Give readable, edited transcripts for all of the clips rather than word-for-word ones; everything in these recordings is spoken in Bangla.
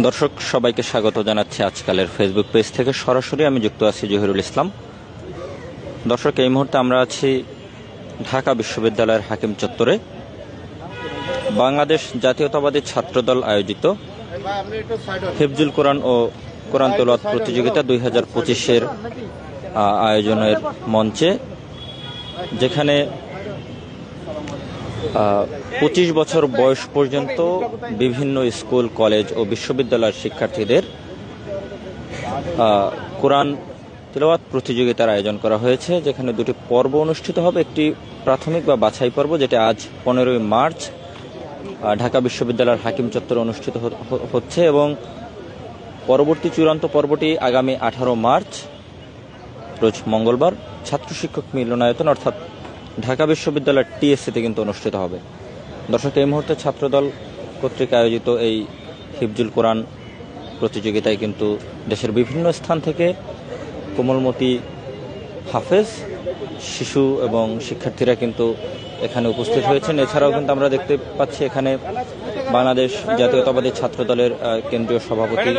দর্শক সবাইকে স্বাগত জানাচ্ছি আজকালের ফেসবুক পেজ থেকে সরাসরি। আমি যুক্ত আছি জহিরুল ইসলাম। দর্শক, এই মুহূর্তে আমরা আছি ঢাকা বিশ্ববিদ্যালয়ের হাকিম চত্বরে। বাংলাদেশ জাতীয়তাবাদী ছাত্রদল আয়োজিত হিফজুল কোরআন ও কোরআন তেলাওয়াত প্রতিযোগিতা 2025-এর আয়োজনের মঞ্চে, যেখানে 25 বছর বয়স পর্যন্ত বিভিন্ন স্কুল, কলেজ ও বিশ্ববিদ্যালয়ের শিক্ষার্থীদের কোরআন তেলাওয়াত প্রতিযোগিতার আয়োজন করা হয়েছে, যেখানে দুটি পর্ব অনুষ্ঠিত হবে। একটি প্রাথমিক বা বাছাই পর্ব, যেটা আজ 15ই মার্চ ঢাকা বিশ্ববিদ্যালয়ের হাকিম চত্বরে অনুষ্ঠিত হচ্ছে, এবং পরবর্তী চূড়ান্ত পর্বটি আগামী 18 মার্চ রোজ মঙ্গলবার ছাত্র শিক্ষক মিলনায়তন অর্থাৎ ঢাকা বিশ্ববিদ্যালয়ের টিএসসিতে কিন্তু অনুষ্ঠিত হবে। দর্শক, এই মুহূর্তে ছাত্রদল কর্তৃক আয়োজিত এই হিফজুল কোরআন প্রতিযোগিতায় কিন্তু দেশের বিভিন্ন স্থান থেকে কোমলমতি হাফেজ, শিশু এবং শিক্ষার্থীরা কিন্তু এখানে উপস্থিত হয়েছেন। এছাড়াও কিন্তু আমরা দেখতে পাচ্ছি এখানে বাংলাদেশ জাতীয়তাবাদী ছাত্রদলের কেন্দ্রীয় সভাপতি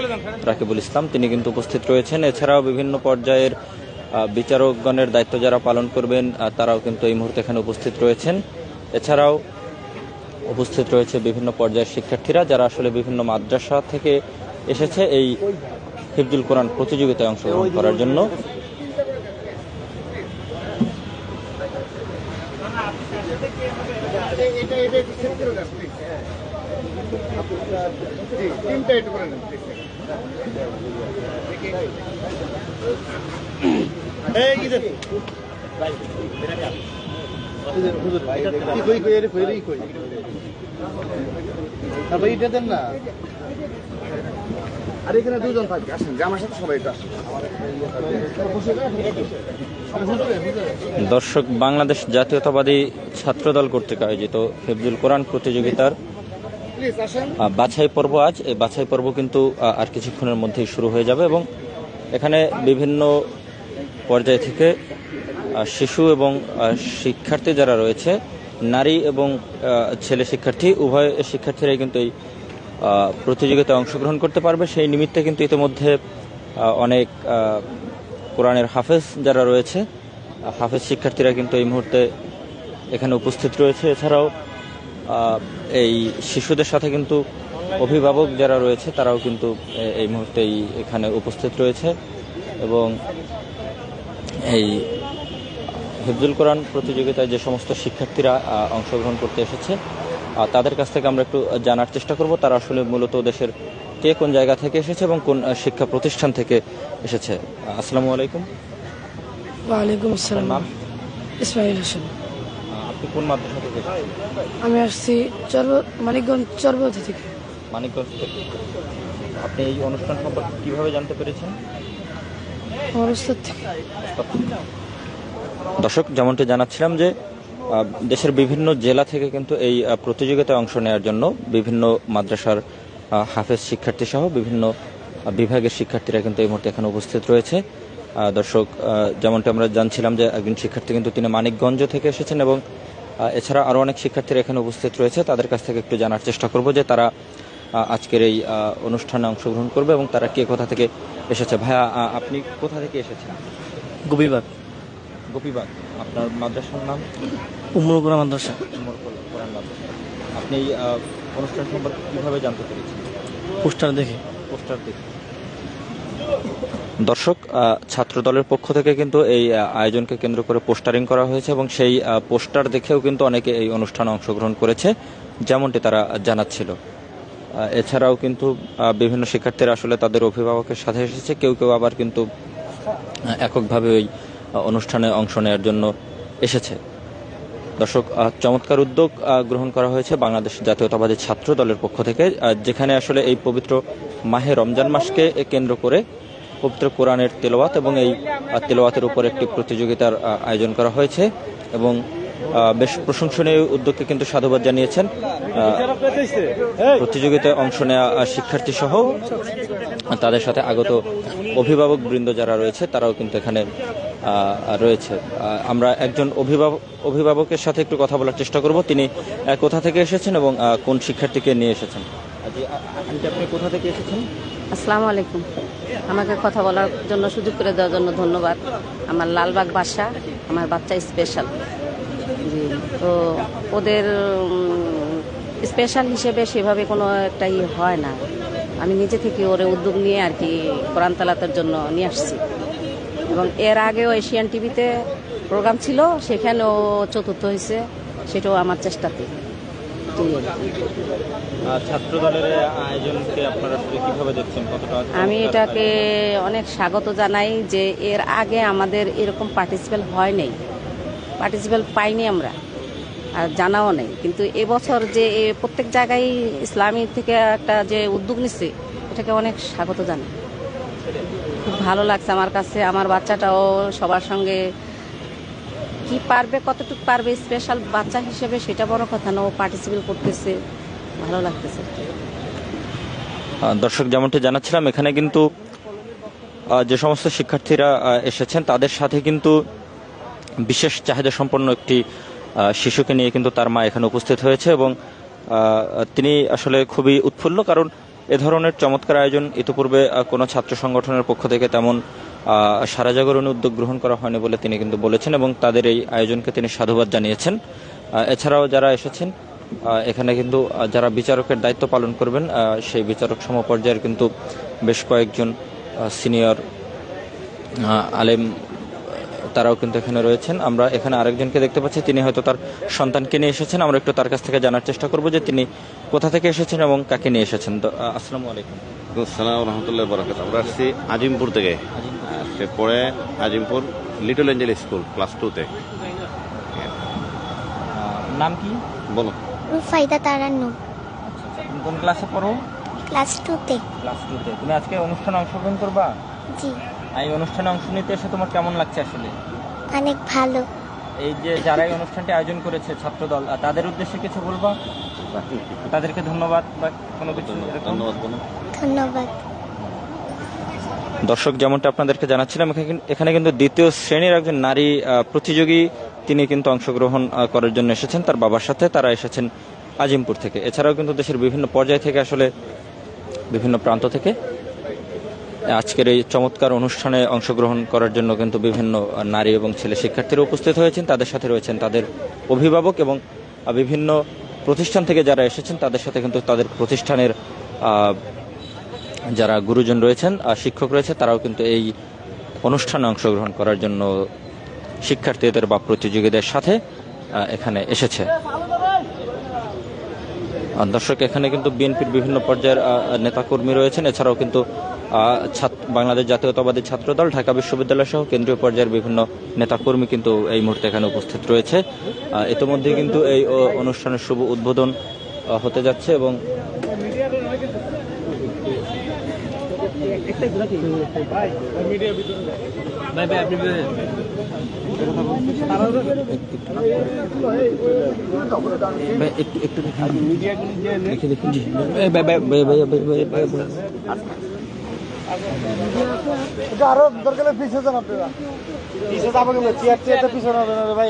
রাকিবুল ইসলাম, তিনি কিন্তু উপস্থিত রয়েছেন। এছাড়াও বিভিন্ন পর্যায়ের বিচারকগণের দায়িত্ব যারা পালন করবেন তারাও কিন্তু এই মুহূর্তে এখানে উপস্থিত রয়েছেন। এছাড়াও উপস্থিত রয়েছে বিভিন্ন পর্যায়ের শিক্ষার্থীরা, যারা আসলে বিভিন্ন মাদ্রাসা থেকে এসেছে এই হিফজুল কোরআন প্রতিযোগিতায় অংশগ্রহণ করার জন্য। দর্শক, বাংলাদেশ জাতীয়তাবাদী ছাত্রদল কর্তৃক আয়োজিত হিফজুল কোরআন প্রতিযোগিতার বাছাই পর্ব আজ। এই বাছাই পর্ব কিন্তু আর কিছুক্ষণের মধ্যেই শুরু হয়ে যাবে, এবং এখানে বিভিন্ন পর্যায় থেকে শিশু এবং শিক্ষার্থী যারা রয়েছে, নারী এবং ছেলে শিক্ষার্থী, উভয় শিক্ষার্থীরাই কিন্তু এই প্রতিযোগিতায় অংশগ্রহণ করতে পারবে। সেই নিমিত্তে কিন্তু ইতিমধ্যে অনেক কোরআনের হাফেজ যারা রয়েছে, হাফেজ শিক্ষার্থীরা কিন্তু এই মুহূর্তে এখানে উপস্থিত রয়েছে। এছাড়াও এই শিশুদের সাথে কিন্তু অভিভাবক যারা রয়েছে তারাও কিন্তু এই মুহূর্তেই এখানে উপস্থিত রয়েছে, এবং এই হিফজুল কোরআন প্রতিযোগিতায় যে সমস্ত শিক্ষার্থীরা অংশগ্রহণ করতে এসেছে তাদের কাছ থেকে আমরা একটু জানার চেষ্টা করব তারা আসলে মূলত দেশের কে কোন জায়গা থেকে এসেছে এবং কোন শিক্ষা প্রতিষ্ঠান থেকে এসেছে। আসসালামু আলাইকুম। ওয়ালাইকুম আসসালাম। নাম? ইসমাইল হোসেন। আপনি কোন মাদ্রাসা থেকে? আমি আসছি মানিকগঞ্জ চরবতি থেকে। মানিকগঞ্জ থেকে। আপনি এই অনুষ্ঠান সম্পর্কে কিভাবে জানতে পেরেছেন? আমার উস্তাদ থেকে। দর্শক, যেমনটি জানাচ্ছিলাম যে দেশের বিভিন্ন জেলা থেকে কিন্তু এই প্রতিযোগিতায় অংশ নেওয়ার জন্য বিভিন্ন মাদ্রাসার হাফেজ শিক্ষার্থী সহ বিভিন্ন বিভাগের শিক্ষার্থীরা কিন্তু এই মুহূর্তে এখানে উপস্থিত রয়েছে। দর্শক, যেমনটি আমরা জানছিলাম যে একজন শিক্ষার্থী কিন্তু তিনি মানিকগঞ্জ থেকে এসেছেন, এবং এছাড়া আরও অনেক শিক্ষার্থীরা এখানে উপস্থিত রয়েছে। তাদের কাছ থেকে একটু জানার চেষ্টা করব যে তারা আজকের এই অনুষ্ঠানে অংশগ্রহণ করবে এবং তারা কে কোথা থেকে এসেছে। ভাইয়া, আপনি কোথা থেকে এসেছেন? গোপীবাগ। গোপীবাগ। আপনার মাদ্রাসার নাম? উমর কোরআন মাদ্রাসা। উমর কোরআন মাদ্রাসা। আপনি এই অনুষ্ঠান সম্পর্কে কীভাবে জানতে পেরেছেন? পোস্টার দেখে। দর্শক, ছাত্র দলের পক্ষ থেকে কিন্তু এই আয়োজনকে কেন্দ্র করে পোস্টারিং করা হয়েছে, এবং সেই পোস্টার দেখেও কিন্তু অনেকে এই অনুষ্ঠানে অংশগ্রহণ করেছে, যেমনটি তারা জানাচ্ছিল। এছাড়াও কিন্তু বিভিন্ন শিক্ষার্থীরা আসলে তাদের অভিভাবকের সাথে এসেছে, কেউ কেউ আবার কিন্তু এককভাবে ওই অনুষ্ঠানে অংশ নেওয়ার জন্য এসেছে। দর্শক, চমৎকার উদ্যোগ গ্রহণ করা হয়েছে বাংলাদেশ জাতীয়তাবাদী ছাত্র দলের পক্ষ থেকে, যেখানে আসলে এই পবিত্র মাহে রমজান মাসকে কেন্দ্র করে পবিত্র কোরআনের তেলাওয়াত এবং এই তেলাওয়াতের উপর একটি প্রতিযোগিতার আয়োজন করা হয়েছে, এবং বেশ প্রশংসনীয় উদ্যোগকে কিন্তু সাধুবাদ জানিয়েছেন প্রতিযোগিতায় অংশ নেওয়া শিক্ষার্থী সহ তাদের সাথে আগত অভিভাবক বৃন্দ যারা রয়েছে, তারাও কিন্তু এখানে রয়েছে। আমরা একজন অভিভাবকের সাথে একটু কথা বলার চেষ্টা করব, তিনি কোথা থেকে এসেছেন এবং কোন শিক্ষার্থীকে নিয়ে এসেছেন। আন্টি, আপনি কোথা থেকে এসেছেন? আসসালামু আলাইকুম। আমাকে কথা বলার জন্য সুযোগ করে দেওয়ার জন্য ধন্যবাদ। আমার লালবাগ বাসা, আমার বাচ্চা স্পেশাল। জি, তো ওদের স্পেশাল হিসেবে সেভাবে কোনো একটা হয় না। আমি নিজে থেকে ওরে উদ্যোগ নিয়ে আর কি কোরআন তালাতের জন্য নিয়ে আসছি। এবং এর আগেও এশিয়ান টিভিতে প্রোগ্রাম ছিল, সেখানেও চতুর্থ হয়েছে, সেটাও আমার চেষ্টাতে। ছাত্র দলের আয়োজনকে আপনারা কিভাবে দেখছেন? আমি এটাকে অনেক স্বাগত জানাই যে এর আগে আমাদের এরকম পার্টিসিপেট হয় নাই, পার্টিসিপেট পাইনি আমরা, আর জানাও নেই। কিন্তু এবছর যে প্রত্যেক জায়গায় ইসলামী থেকে একটা যে উদ্যোগ নিচ্ছে, এটাকে অনেক স্বাগত জানাই। খুব ভালো লাগছে আমার কাছে। আমার বাচ্চাটাও সবার সঙ্গে কি পারবে, কতটুকু পারবে স্পেশাল বাচ্চা হিসেবে, সেটা বড় কথা না, ও পার্টিসিপেট করতেছে, ভালো লাগতেছে। দর্শক, যেমনটি জানাচ্ছিলাম, এখানে কিন্তু যে সমস্ত শিক্ষার্থীরা এসেছেন তাদের সাথে কিন্তু বিশেষ চাহিদা সম্পন্ন একটি শিশুকে নিয়ে কিন্তু তার মা এখানে উপস্থিত হয়েছে এবং তিনি আসলে খুবই উৎফুল্ল, কারণ এ ধরনের চমৎকার আয়োজন ইতিপূর্বে কোনো ছাত্র সংগঠনের পক্ষ থেকে তেমন সারা জাগরণী উদ্যোগ গ্রহণ করা হয়নি বলে তিনি কিন্তু বলেছেন এবং তাদের এই আয়োজনকে তিনি সাধুবাদ জানিয়েছেন। এছাড়াও যারা এসেছেন এখানে কিন্তু যারা বিচারকের দায়িত্ব পালন করবেন, সেই বিচারক সমপর্যায়ের কিন্তু বেশ কয়েকজন সিনিয়র আলেম তারাও কিন্তু এখানে রয়েছেন। আমরা এখানে আরেকজনকে দেখতে পাচ্ছি, তিনি হয়তো তার সন্তানকে নিয়ে এসেছেন। আমরা একটু তার কাছ থেকে জানার চেষ্টা করব যে তিনি কোথা থেকে এসেছেন এবং কাকে নিয়ে এসেছেন। তো আসসালামু আলাইকুম। আসসালামু রহমতুল্লাহ বরকাত। আমরা আসছি আজিমপুর থেকে, সে পড়ে Azimpur little angel school class 2-তে। নাম কি? বলো। রুফাইদা তারান্নুম। তুমি কোন ক্লাসে পড়ো? ক্লাস 2-তে। ক্লাস 2-তে। তুমি আজকে অনুষ্ঠানে অংশগ্রহণ করবা? জি। এই অনুষ্ঠানে অংশ নিতে এসে তোমার কেমন লাগছে আসলে? অনেক ভালো। এই যে যারা এই অনুষ্ঠানটি আয়োজন করেছে ছাত্রদল, তাদের উদ্দেশ্যে কিছু বলবা? তাদেরকে ধন্যবাদ বা কোনো কিছু? ধন্যবাদ বলো। ধন্যবাদ। দর্শক, যেমনটা আপনাদেরকে জানাচ্ছিলাম, এখানে কিন্তু দ্বিতীয় শ্রেণীর একজন নারী প্রতিযোগী, তিনি কিন্তু অংশগ্রহণ করার জন্য এসেছেন তার বাবার সাথে। তারা এসেছেন আজিমপুর থেকে। এছাড়াও কিন্তু দেশের বিভিন্ন পর্যায় থেকে, আসলে বিভিন্ন প্রান্ত থেকে আজকের এই চমৎকার অনুষ্ঠানে অংশগ্রহণ করার জন্য কিন্তু বিভিন্ন নারী এবং ছেলে শিক্ষার্থীরা উপস্থিত হয়েছেন। তাদের সাথে রয়েছেন তাদের অভিভাবক এবং বিভিন্ন প্রতিষ্ঠান থেকে যারা এসেছেন তাদের সাথে কিন্তু তাদের প্রতিষ্ঠানের যারা গুরুজন রয়েছেন, শিক্ষক রয়েছে, তারাও কিন্তু এই অনুষ্ঠানে অংশগ্রহণ করার জন্য শিক্ষার্থীদের বা প্রতিযোগীদের সাথে এখানে এসেছে। দর্শক, এখানে কিন্তু বিএনপির বিভিন্ন পর্যায়ের নেতাকর্মী রয়েছেন। এছাড়াও কিন্তু বাংলাদেশ জাতীয়তাবাদী ছাত্রদল, ঢাকা বিশ্ববিদ্যালয় সহ কেন্দ্রীয় পর্যায়ের বিভিন্ন নেতাকর্মী কিন্তু এই মুহূর্তে এখানে উপস্থিত রয়েছে। ইতিমধ্যে কিন্তু এই অনুষ্ঠানের শুভ উদ্বোধন হতে যাচ্ছে এবং আরো দরকার পিছিয়ে যান, আপনারা পিছিয়ে যাবো কিন্তু চেয়ার চেয়ারটা পিছনে হবে না ভাই।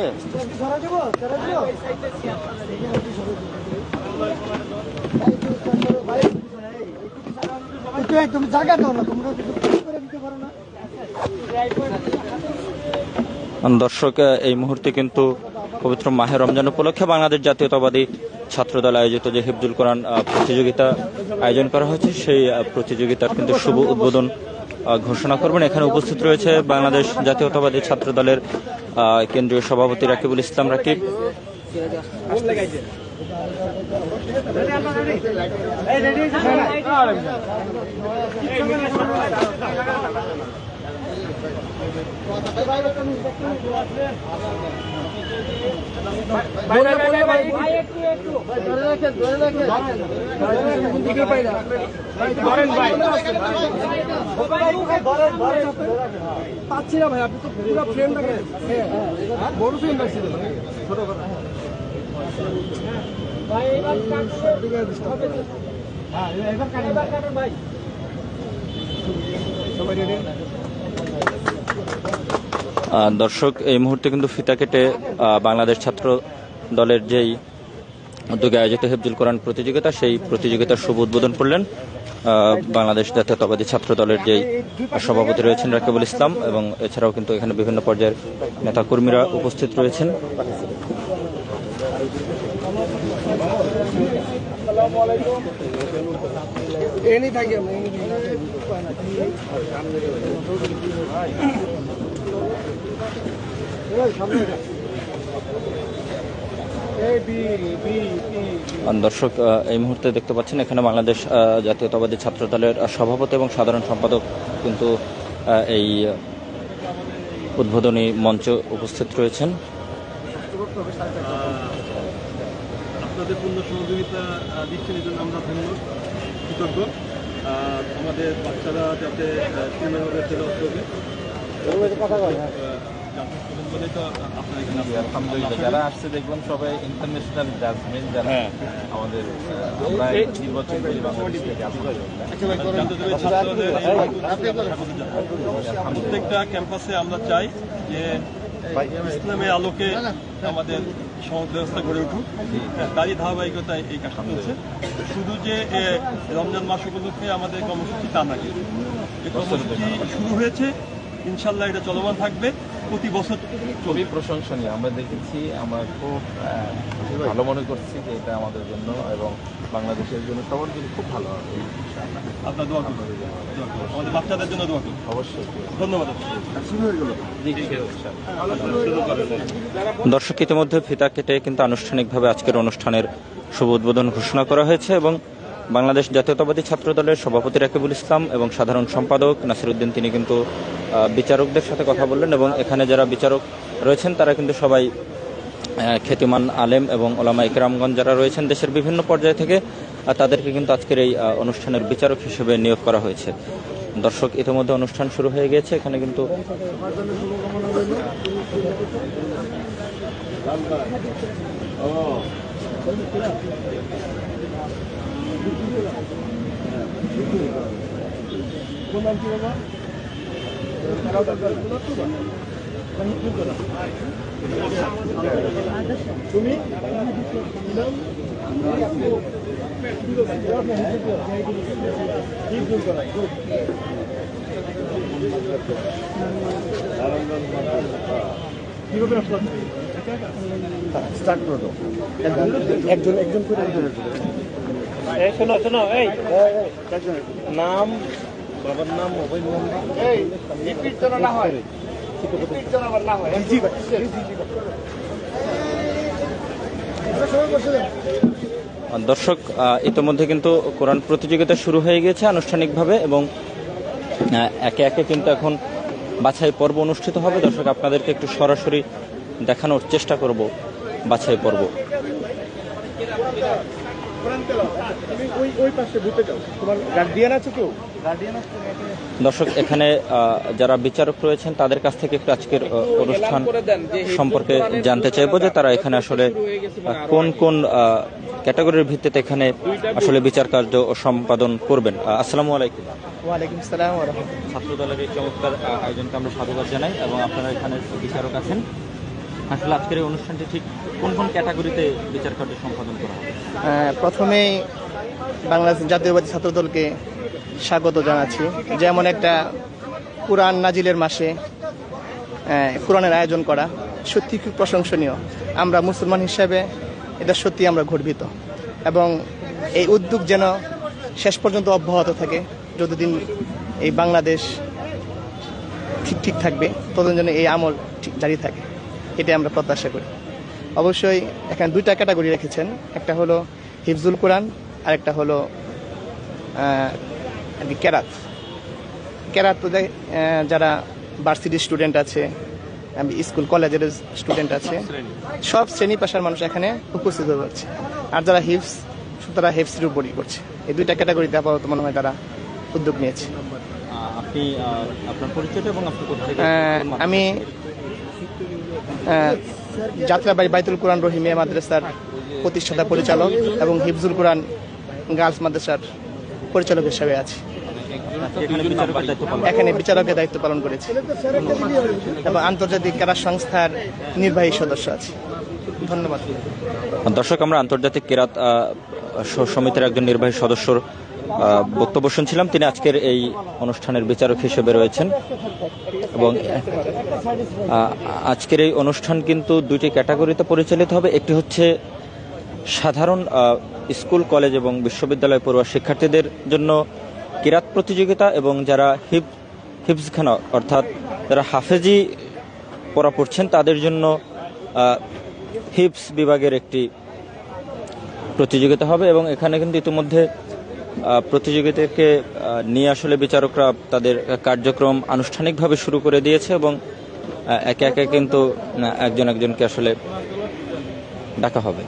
তুমি জায়গা দাও না, তোমরা দিতে পারো না। দর্শক, এই মুহূর্তে কিন্তু পবিত্র মাহে রমজান উপলক্ষে বাংলাদেশ জাতীয়তাবাদী ছাত্রদল আয়োজিত যে হিফজুল কোরআন প্রতিযোগিতা আয়োজন করা হয়েছে, সেই প্রতিযোগিতার কিন্তু শুভ উদ্বোধন ঘোষণা করবেন। এখানে উপস্থিত রয়েছে বাংলাদেশ জাতীয়তাবাদী ছাত্রদলের কেন্দ্রীয় সভাপতি রাকিবুল ইসলাম রাকিব। পাচ্ছি না ভাই, আপনি তো পুরো ফ্রেম লাগে, বড় ফ্রেম লাগছে ছোট কথা। ভাই এবার কাটুন ভাই। সবাই রেডি? দর্শক, এই মুহূর্তে কিন্তু ফিতা কেটে বাংলাদেশ ছাত্র দলের যেই উদ্যোগে আয়োজিত হিফজুল কোরআন প্রতিযোগিতা, সেই প্রতিযোগিতার শুভ উদ্বোধন করলেন বাংলাদেশ জাতীয়তাবাদী ছাত্র দলের যেই সভাপতি রয়েছেন রাকিবুল ইসলাম, এবং এছাড়াও কিন্তু এখানে বিভিন্ন পর্যায়ের নেতাকর্মীরা উপস্থিত রয়েছেন। এনি থাকি আমরা দর্শক, এই মুহূর্তে দেখতে পাচ্ছেন এখানে বাংলাদেশ জাতীয়তাবাদী ছাত্র দলের সভাপতি এবং সাধারণ সম্পাদক কিন্তু এই উদ্বোধনী মঞ্চে উপস্থিত রয়েছেন। আপনাদের পূর্ণ সহযোগিতা দিচ্ছেন, এই জন্য আমরা কৃতজ্ঞ। আমাদের বাচ্চারা যাতে পূর্ণভাবে ফেরত হবে আলহামদুলিল্লাহ, যারা আসছে দেখলাম সবাই ইন্টারন্যাশনাল জাজমেন্ট, যারা আমাদের আমরা নির্বাচন করি বাংলাদেশ থেকে। প্রত্যেকটা ক্যাম্পাসে আমরা চাই যে ইসলামের আলোকে আমাদের সমাজ ব্যবস্থা গড়ে উঠুক, তারই ধারাবাহিকতায় এই কাজটা চলছে। শুধু যে রমজান মাস উপলক্ষে আমাদের কর্মসূচি তা না, এই কর্মসূচি শুরু হয়েছে, ইনশাল্লাহ এটা চলমান থাকবে প্রতি বছর। খুবই প্রশংসনীয়, আমরা দেখেছি, আমরা খুব ভালো মনে করছি যে এটা আমাদের জন্য এবং বাংলাদেশের জন্য সবার জন্য খুব ভালো হবে। আপনার দোয়া করুন, আমাদের বাচ্চাদের জন্য দোয়া করুন। অবশ্যই, ধন্যবাদ। দর্শক, ইতিমধ্যে ফিতা কেটে কিন্তু আনুষ্ঠানিকভাবে আজকের অনুষ্ঠানের শুভ উদ্বোধন ঘোষণা করা হয়েছে এবং বাংলাদেশ জাতীয়তাবাদী ছাত্র দলের সভাপতি রাকিবুল ইসলাম এবং সাধারণ সম্পাদক নাসিরউদ্দিন তিনি কিন্তু বিচারকদের সাথে কথা বললেন, এবং এখানে যারা বিচারক রয়েছেন তারা কিন্তু সবাই খ্যাতিমান আলেম এবং ওলামা ইকরামগণ যারা রয়েছেন দেশের বিভিন্ন পর্যায় থেকে, তাদেরকে কিন্তু আজকের এই অনুষ্ঠানের বিচারক হিসেবে নিয়োগ করা হয়েছে। দর্শক, ইতিমধ্যে অনুষ্ঠান শুরু হয়ে গিয়েছে। এখানে কিন্তু স্টার্ট করে দাও, একজন একজন করে শোনো শোনো, এই নাম, বাবার নাম, মোবাইল নাম্বার, এই রিপিট যেন না হয়, রিপিট যেন আবার না হয়। জি ভাই, দর্শক, ইতিমধ্যে কিন্তু কোরআন প্রতিযোগিতা শুরু হয়ে গিয়েছে আনুষ্ঠানিকভাবে এবং একে একে কিন্তু এখন বাছাই পর্ব অনুষ্ঠিত হবে। দর্শক, আপনাদেরকে একটু সরাসরি দেখানোর চেষ্টা করব বাছাই পর্ব। ওই পাশে ঘুরতে যাও, তোমার গার্ডিয়ান আছে কেউ? দর্শক, এখানে যারা বিচারক রয়েছেন তাদের কাছ থেকে একটু আজকের অনুষ্ঠান সম্পর্কে জানতে চাইবো যে তারা এখানে আসলে কোন কোন ক্যাটাগরির ভিত্তিতে এখানে আসলে বিচার কার্য সম্পাদন করবেন। আসসালামু আলাইকুম। ওয়ালাইকুম আসসালাম ওয়া রাহমাতুল্লাহ। ছাত্র দলের এই চমৎকার আয়োজনকে আমরা সাধুবাদ জানাই এবং আপনারা এখানে বিচারক আছেন। আসলে আজকের এই অনুষ্ঠানটি ঠিক কোন কোন ক্যাটাগরিতে বিচার কার্য সম্পাদন করা হবে? প্রথমেই বাংলাদেশ জাতীয়তাবাদী ছাত্র দলকে স্বাগত জানাচ্ছি। যেমন একটা কোরআন নাজিলের মাসে কোরআনের আয়োজন করা সত্যি খুব প্রশংসনীয়। আমরা মুসলমান হিসাবে এটা সত্যি আমরা গর্বিত এবং এই উদ্যোগ যেন শেষ পর্যন্ত অব্যাহত থাকে। যতদিন এই বাংলাদেশ ঠিক থাকবে ততদিন যেন এই আমল ঠিক জারি থাকে, এটাই আমরা প্রত্যাশা করি। অবশ্যই এখানে দুইটা ক্যাটাগরি রেখেছেন, একটা হলো হিফজুল কোরআন আর একটা হলো কেরাত। কেরাত যারা ভার্সিটির স্টুডেন্ট আছে, স্কুল কলেজের স্টুডেন্ট আছে, সব শ্রেণী পেশার মানুষ এখানে উপস্থিত হতে পারছে। আর যারা হিফজ, তারা হিফজের উপরই করছে। এই দুইটা ক্যাটাগরিতে আপাতত মনে হয় তারা উদ্যোগ নিয়েছে। আপনি আপনার পরিচয়টা এবং আপনি কোথা থেকে? আমি যাত্রাবাড়ি বাইতুল কোরআন রহিমিয়া মাদ্রাসার প্রতিষ্ঠাতা পরিচালক এবং হিফজুল কোরআন গার্লস মাদ্রাসার পরিচালক হিসেবে আছি। এখানে বিচারকের দায়িত্ব পালন করেছি এবং আন্তর্জাতিক ক্রীড়া সংস্থার নির্বাহী সদস্য আছি। ধন্যবাদ। দর্শক, আমরা আন্তর্জাতিক কেরাত সমিতির একজন নির্বাহী সদস্যর বক্তব্য শুনছিলাম। তিনি আজকের এই অনুষ্ঠানের বিচারক হিসেবে রয়েছেন এবং আজকের এই অনুষ্ঠান কিন্তু দুইটি ক্যাটাগরিতে পরিচালিত হবে। একটি হচ্ছে সাধারণ স্কুল, কলেজ এবং বিশ্ববিদ্যালয় পড়ুয়া শিক্ষার্থীদের জন্য কিরাত প্রতিযোগিতা এবং যারা হিফজখানা অর্থাৎ যারা হাফেজি পড়া পড়ছেন তাদের জন্য হিফজ বিভাগের একটি প্রতিযোগিতা হবে এবং এখানে কিন্তু ইতিমধ্যে প্রতিযোগিতাকে নিয়ে আসলে বিচারকরা তাদের কার্যক্রম আনুষ্ঠানিকভাবে শুরু করে দিয়েছে এবং একে একে কিন্তু একজন একজনকে আসলে ডাকা হবে।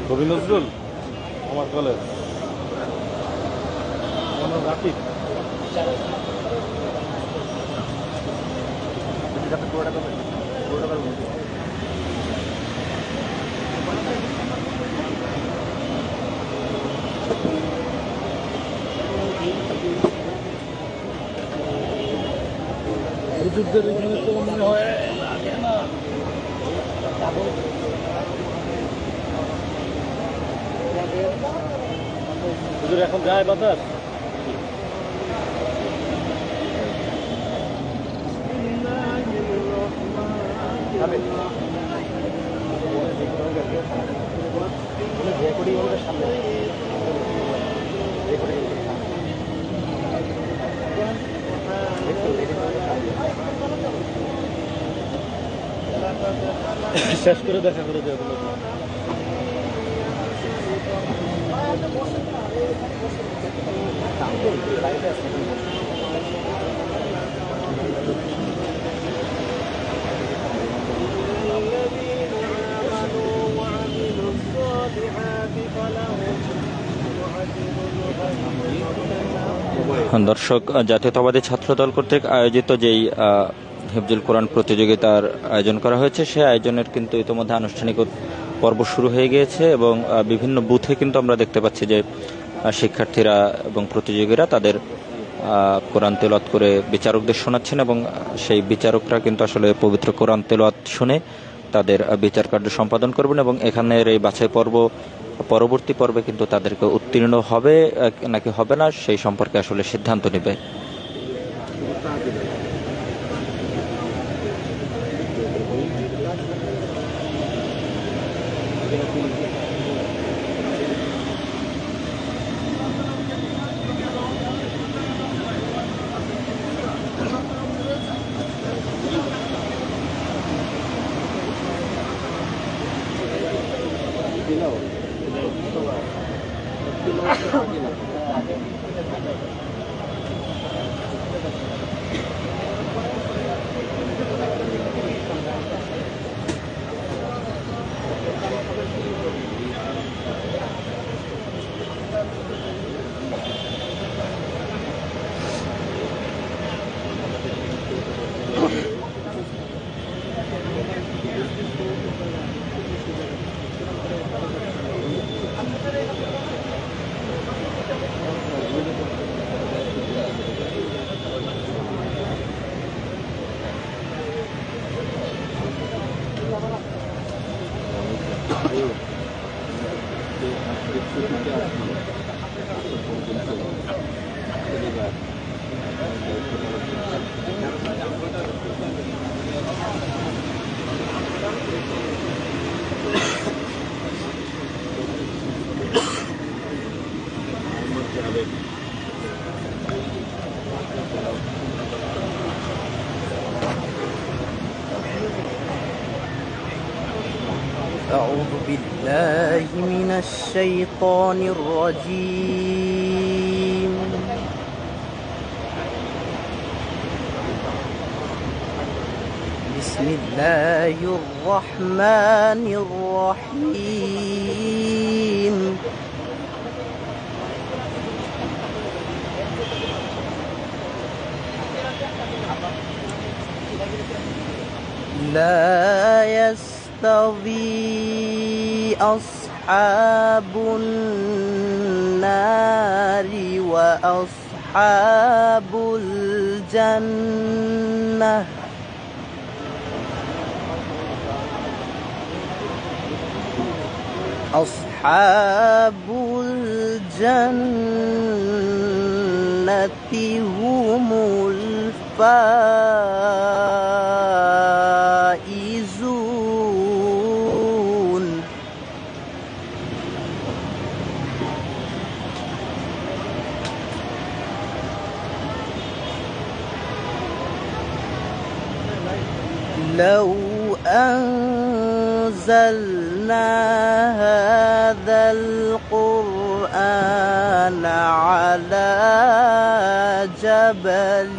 কবি নজরুল আমার কলেজ রাকিব হুজুরদের এখানে তো মনে হয় লাগে না। হুজুর এখন যায় বাতাস। শেষ করে দেখা করে দেবো। দর্শক, জাতীয়তাবাদী ছাত্রদল কর্তৃক আয়োজিত যেই হিফজুল কোরআন প্রতিযোগিতার আয়োজন করা হয়েছে সে আয়োজনের কিন্তু ইতিমধ্যে আনুষ্ঠানিক পর্ব শুরু হয়ে গিয়েছে এবং বিভিন্ন বুথে কিন্তু আমরা দেখতে পাচ্ছি যে শিক্ষার্থীরা এবং প্রতিযোগীরা তাদের কোরআন তেলাওয়াত করে বিচারকদের শোনাচ্ছেন এবং সেই বিচারকরা কিন্তু আসলে পবিত্র কোরআন তেলাওয়াত শুনে তাদের বিচার কার্য সম্পাদন করবেন এবং এখানের এই বাছাই পর্ব পরবর্তী পর্বে কিন্তু তাদেরকে উত্তীর্ণ হবে নাকি হবে না সেই সম্পর্কে আসলে সিদ্ধান্ত নেবে। أعوذ بالله من الشيطان الرجيم بسم الله الرحمن الرحيم لا يستوي أصحاب النار وأصحاب الجنة أصحاب الجنة هم الفائزون لو أنزلنا هذا القرآن على جبل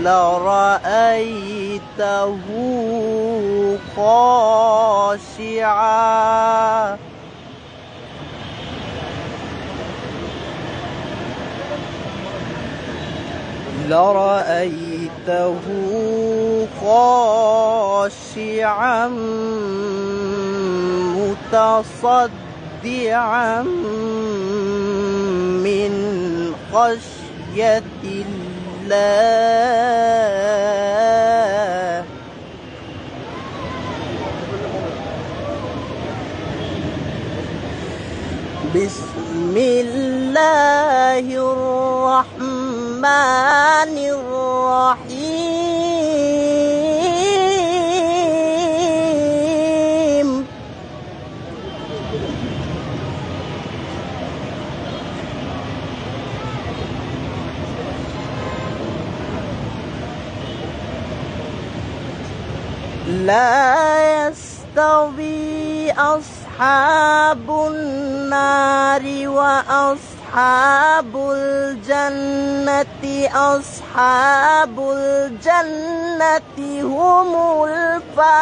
لرأيته خاشعا خاشعا متصدعا من خشية الله بسم الله الرحمن الرحيم لا يستوي أصحاب النار وأصحاب الجنة أصحاب الجنة هم الفائزون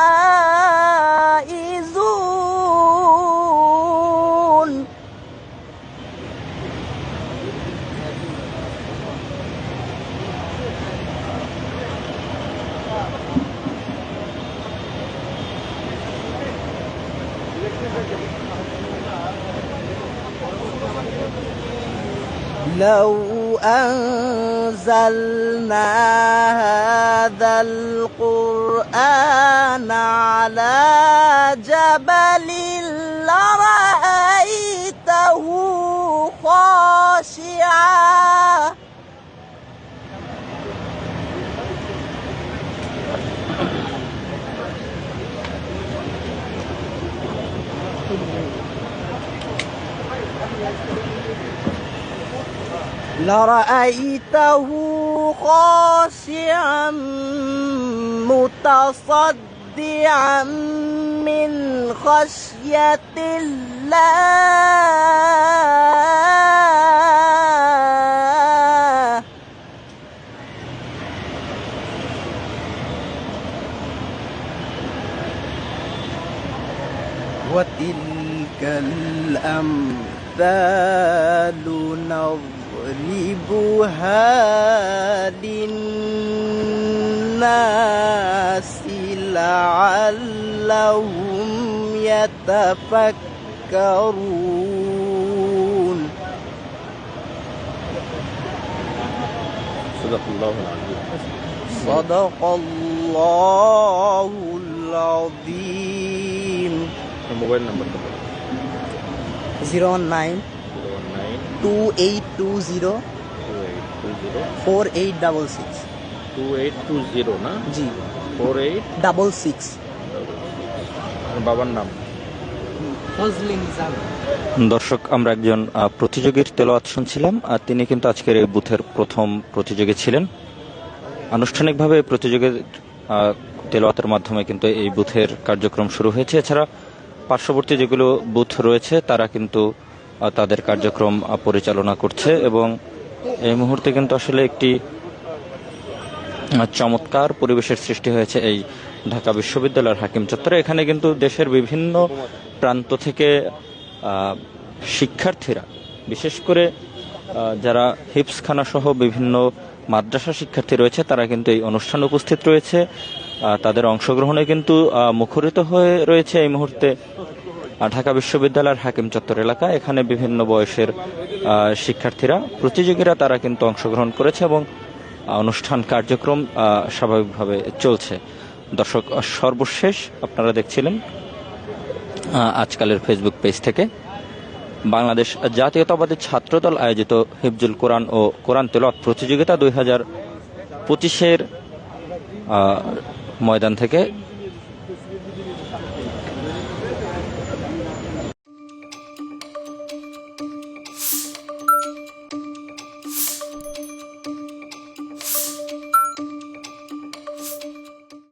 لو أنزلنا هذا القرآن على جبل لرأيته خاشعا لرأيته خاشعا متصدعا من خشية الله وتلك الأمثال نضربها للناس لعلهم يتفكرون صدق الله العظيم. صدق الله العظيم. মোবাইল নাম্বারটা 019 2820 4866 2820 না জি 4866 বাবার নাম ফজলি নিজাম। দর্শক, আমরা একজন প্রতিযোগীর তেলাওয়াত শুনছিলাম, আর তিনি কিন্তু আজকের এই বুথের প্রথম প্রতিযোগী ছিলেন। আনুষ্ঠানিকভাবে এই প্রতিযোগীর তেলাওয়াতের মাধ্যমে কিন্তু এই বুথের কার্যক্রম শুরু হয়েছে। এছাড়া পার্শ্ববর্তী যেগুলো বুথ রয়েছে তারা কিন্তু তাদের কার্যক্রম পরিচালনা করছে, এবং এই মুহূর্তে কিন্তু আসলে একটি চমৎকার পরিবেশের সৃষ্টি হয়েছে এই ঢাকা বিশ্ববিদ্যালয়ের হাকিম চত্বরে। এখানে কিন্তু দেশের বিভিন্ন প্রান্ত থেকে শিক্ষার্থীরা, বিশেষ করে যারা হিফজখানা সহ বিভিন্ন মাদ্রাসা শিক্ষার্থী রয়েছে, তারা কিন্তু এই অনুষ্ঠানে উপস্থিত রয়েছে। তাদের অংশগ্রহণে কিন্তু মুখরিত হয়ে রয়েছে এই মুহূর্তে ঢাকা বিশ্ববিদ্যালয়ের হাকিম চত্বর এলাকা। এখানে বিভিন্ন বয়সের শিক্ষার্থীরা, প্রতিযোগীরা তারা কিন্তু অংশগ্রহণ করেছে এবং অনুষ্ঠান কার্যক্রম স্বাভাবিকভাবে চলছে। দর্শক, সর্বশেষ আপনারা দেখছিলেন আজকালের ফেসবুক পেজ থেকে বাংলাদেশ জাতীয়তাবাদী ছাত্রদল আয়োজিত হিফজুল কোরআন ও কোরআন তেলাওয়াত প্রতিযোগিতা 2025-এর ময়দান থেকে